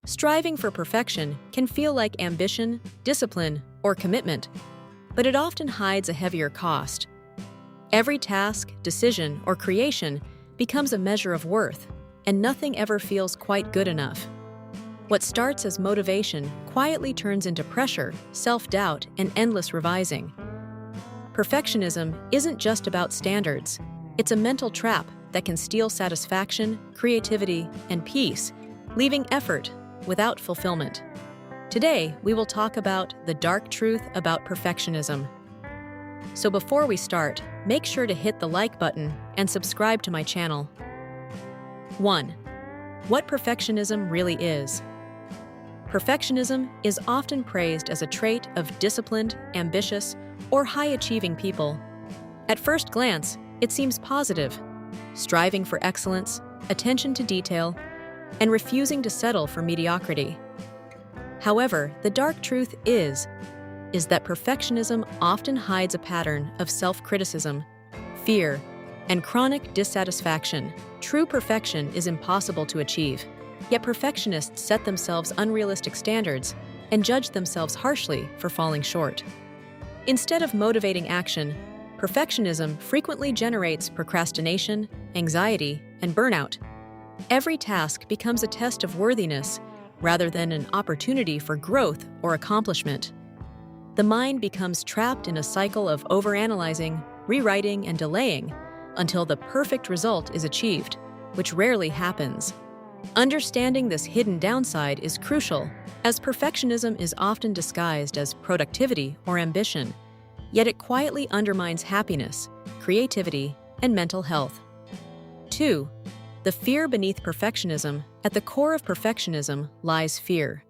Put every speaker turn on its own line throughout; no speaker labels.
Striving for perfection can feel like ambition, discipline, or commitment, but it often hides a heavier cost. Every task, decision, or creation becomes a measure of worth, and nothing ever feels quite good enough. What starts as motivation quietly turns into pressure, self-doubt, and endless revising. Perfectionism isn't just about standards. It's a mental trap that can steal satisfaction, creativity, and peace, leaving effort without fulfillment. Today, we will talk about the dark truth about perfectionism. So before we start, make sure to hit the like button and subscribe to my channel. 1. What perfectionism really is. Perfectionism is often praised as a trait of disciplined, ambitious, or high-achieving people. At first glance, it seems positive, striving for excellence, attention to detail, and refusing to settle for mediocrity. However, the dark truth is that perfectionism often hides a pattern of self-criticism, fear, and chronic dissatisfaction. True perfection is impossible to achieve, yet perfectionists set themselves unrealistic standards and judge themselves harshly for falling short. Instead of motivating action, perfectionism frequently generates procrastination, anxiety, and burnout. Every task becomes a test of worthiness rather than an opportunity for growth or accomplishment. The mind becomes trapped in a cycle of overanalyzing, rewriting, and delaying until the perfect result is achieved, which rarely happens. Understanding this hidden downside is crucial, as perfectionism is often disguised as productivity or ambition, yet it quietly undermines happiness, creativity, and mental health. 2. The fear beneath perfectionism. At the core of perfectionism lies fear.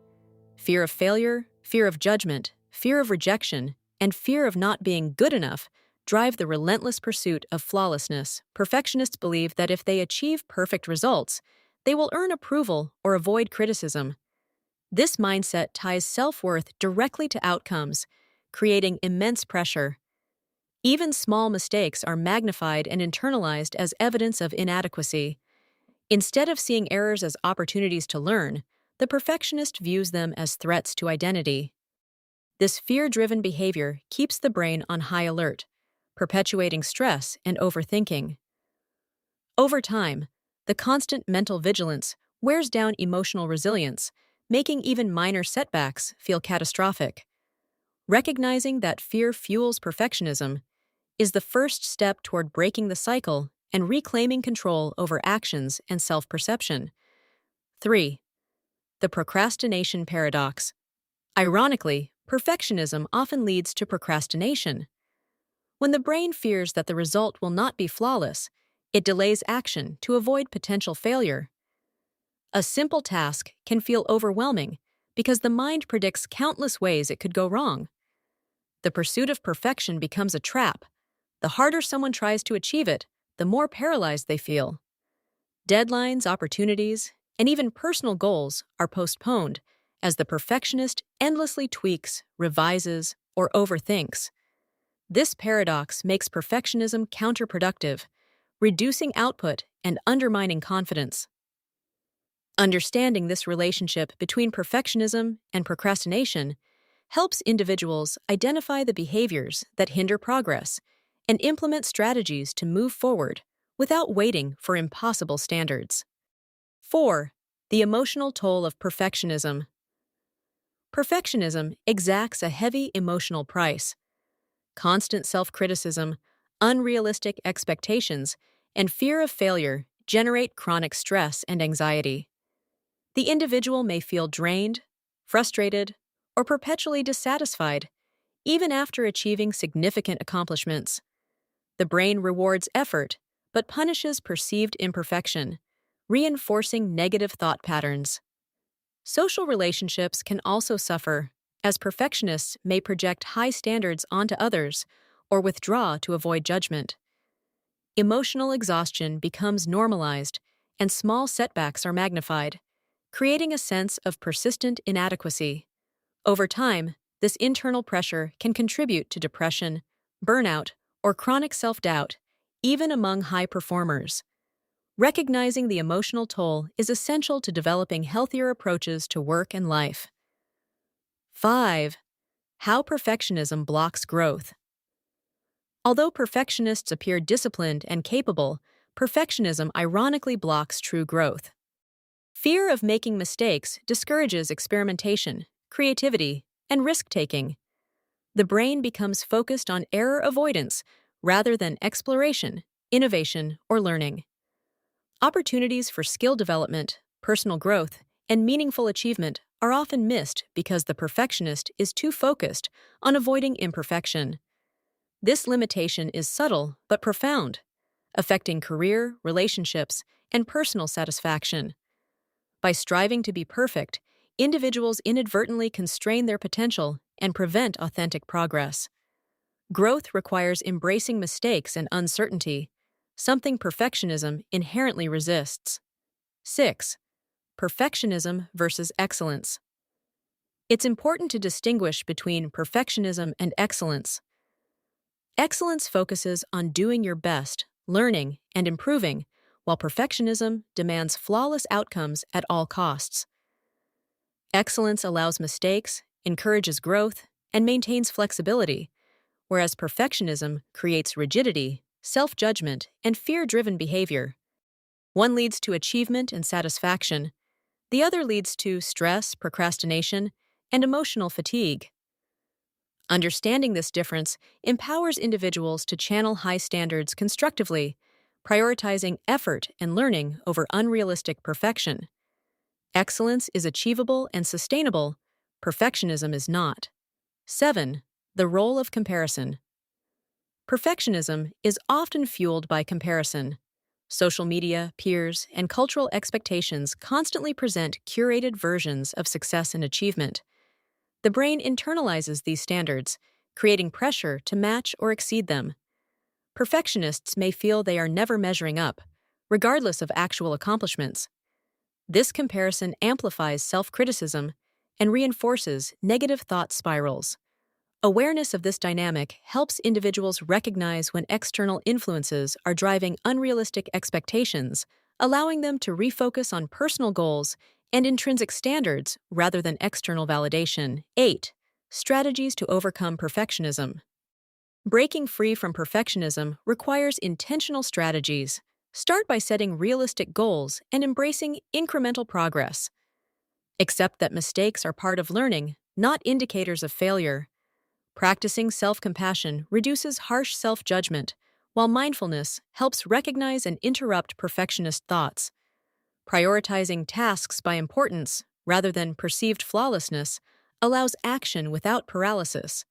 Fear of failure, fear of judgment, fear of rejection, and fear of not being good enough drive the relentless pursuit of flawlessness. Perfectionists believe that if they achieve perfect results, they will earn approval or avoid criticism. This mindset ties self-worth directly to outcomes, creating immense pressure. Even small mistakes are magnified and internalized as evidence of inadequacy. Instead of seeing errors as opportunities to learn, the perfectionist views them as threats to identity. This fear-driven behavior keeps the brain on high alert, perpetuating stress and overthinking. Over time, the constant mental vigilance wears down emotional resilience, making even minor setbacks feel catastrophic. Recognizing that fear fuels perfectionism is the first step toward breaking the cycle and reclaiming control over actions and self-perception. 3. The procrastination paradox. Ironically, perfectionism often leads to procrastination. When the brain fears that the result will not be flawless, it delays action to avoid potential failure. A simple task can feel overwhelming because the mind predicts countless ways it could go wrong. The pursuit of perfection becomes a trap. The harder someone tries to achieve it, the more paralyzed they feel. Deadlines, opportunities, and even personal goals are postponed as the perfectionist endlessly tweaks, revises, or overthinks. This paradox makes perfectionism counterproductive, reducing output and undermining confidence. Understanding this relationship between perfectionism and procrastination helps individuals identify the behaviors that hinder progress and implement strategies to move forward without waiting for impossible standards. 4. The emotional toll of perfectionism. Perfectionism exacts a heavy emotional price. Constant self-criticism, unrealistic expectations, and fear of failure generate chronic stress and anxiety. The individual may feel drained, frustrated, or perpetually dissatisfied, even after achieving significant accomplishments. The brain rewards effort, but punishes perceived imperfection, reinforcing negative thought patterns. Social relationships can also suffer, as perfectionists may project high standards onto others or withdraw to avoid judgment. Emotional exhaustion becomes normalized, and small setbacks are magnified, creating a sense of persistent inadequacy. Over time, this internal pressure can contribute to depression, burnout, or chronic self-doubt, even among high performers. Recognizing the emotional toll is essential to developing healthier approaches to work and life. 5. How perfectionism blocks growth. Although perfectionists appear disciplined and capable, perfectionism ironically blocks true growth. Fear of making mistakes discourages experimentation, creativity, and risk-taking. The brain becomes focused on error avoidance rather than exploration, innovation, or learning. Opportunities for skill development, personal growth, and meaningful achievement are often missed because the perfectionist is too focused on avoiding imperfection. This limitation is subtle but profound, affecting career, relationships, and personal satisfaction. By striving to be perfect, individuals inadvertently constrain their potential and prevent authentic progress. Growth requires embracing mistakes and uncertainty, something perfectionism inherently resists. 6. Perfectionism versus excellence. It's important to distinguish between perfectionism and excellence. Excellence focuses on doing your best, learning, and improving, while perfectionism demands flawless outcomes at all costs. Excellence allows mistakes, encourages growth, and maintains flexibility, whereas perfectionism creates rigidity, self-judgment, and fear-driven behavior. One leads to achievement and satisfaction. The other leads to stress, procrastination, and emotional fatigue. Understanding this difference empowers individuals to channel high standards constructively, prioritizing effort and learning over unrealistic perfection. Excellence is achievable and sustainable. Perfectionism is not. 7. The role of comparison. Perfectionism is often fueled by comparison. Social media, peers, and cultural expectations constantly present curated versions of success and achievement. The brain internalizes these standards, creating pressure to match or exceed them. Perfectionists may feel they are never measuring up, regardless of actual accomplishments. This comparison amplifies self-criticism and reinforces negative thought spirals. Awareness of this dynamic helps individuals recognize when external influences are driving unrealistic expectations, allowing them to refocus on personal goals and intrinsic standards rather than external validation. 8. Strategies to overcome perfectionism. Breaking free from perfectionism requires intentional strategies. Start by setting realistic goals and embracing incremental progress. Accept that mistakes are part of learning, not indicators of failure. Practicing self-compassion reduces harsh self-judgment, while mindfulness helps recognize and interrupt perfectionist thoughts. Prioritizing tasks by importance, rather than perceived flawlessness, allows action without paralysis.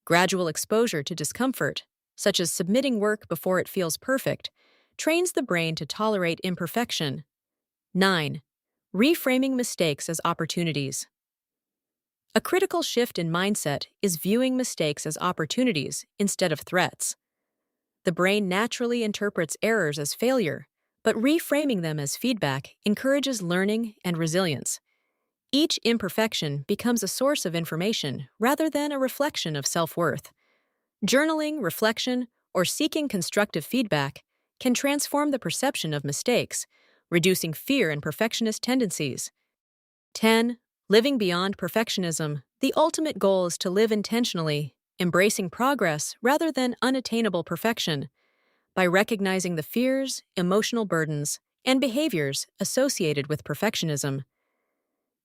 Gradual exposure to discomfort, such as submitting work before it feels perfect, trains the brain to tolerate imperfection. 9. Reframing mistakes as opportunities. A critical shift in mindset is viewing mistakes as opportunities instead of threats. The brain naturally interprets errors as failure, but reframing them as feedback encourages learning and resilience. Each imperfection becomes a source of information rather than a reflection of self-worth. Journaling, reflection, or seeking constructive feedback can transform the perception of mistakes, reducing fear and perfectionist tendencies. 10. Living beyond perfectionism. The ultimate goal is to live intentionally, embracing progress rather than unattainable perfection. By recognizing the fears, emotional burdens, and behaviors associated with perfectionism,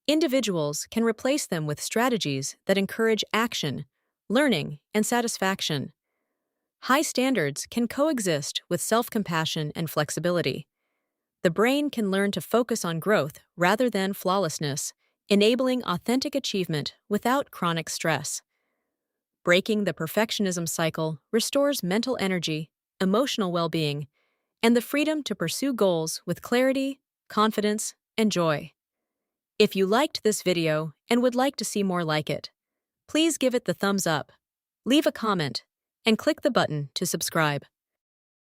individuals can replace them with strategies that encourage action, learning, and satisfaction. High standards can coexist with self-compassion and flexibility. The brain can learn to focus on growth rather than flawlessness, enabling authentic achievement without chronic stress. Breaking the perfectionism cycle restores mental energy, emotional well-being, and the freedom to pursue goals with clarity, confidence, and joy. If you liked this video and would like to see more like it, please give it the thumbs up, leave a comment, and click the button to subscribe.